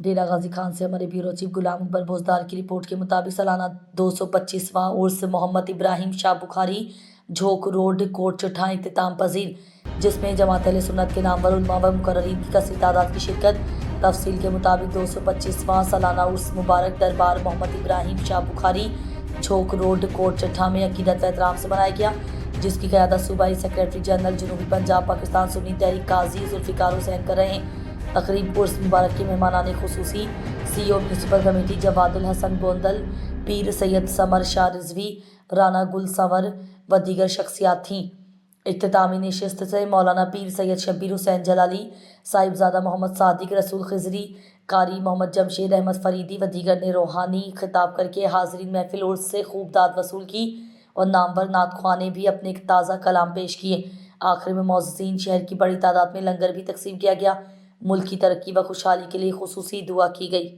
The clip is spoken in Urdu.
ڈیرہ غازی خان سے ہمارے بیورو چیف غلام اکبر بھوزدار کی رپورٹ کے مطابق سالانہ 225واں عرس محمد ابراہیم شاہ بخاری جھوک روڈ کوٹ چٹھاں اختتام پذیر، جس میں جماعت اہل سنت کے نامور علماء و مقررین کی کثیر تعداد کی شرکت۔ تفصیل کے مطابق 225واں سالانہ عرس مبارک دربار محمد ابراہیم شاہ بخاری جھوک روڈ کوٹ چٹھاں میں عقیدت و احترام سے منایا گیا، جس کی قیادت صوبائی سیکریٹری جنرل جنوبی پنجاب پاکستان سنی تحریک قاضی ذوالفقار حسین کر رہے ہیں۔ تقریب عرس مبارک کے مہمانان خصوصی سی او میونسپل کمیٹی جواد الحسن گوندل، پیر سید سمر شاہ رضوی، رانا گل سنور و دیگر شخصیات تھیں۔ اختتامی نشست سے مولانا پیر سید شبیر حسین جلالی، صاحبزادہ محمد صادق رسول خضری، قاری محمد جمشید احمد فریدی و دیگر نے روحانی خطاب کر کے حاضرین محفل عرس سے خوب داد وصول کی اور نامور نعت خواں نے بھی اپنے تازہ کلام پیش کیے۔ آخر میں معززین شہر کی بڑی تعداد میں لنگر بھی تقسیم کیا گیا۔ ملک کی ترقی و خوشحالی کے لیے خصوصی دعا کی گئی۔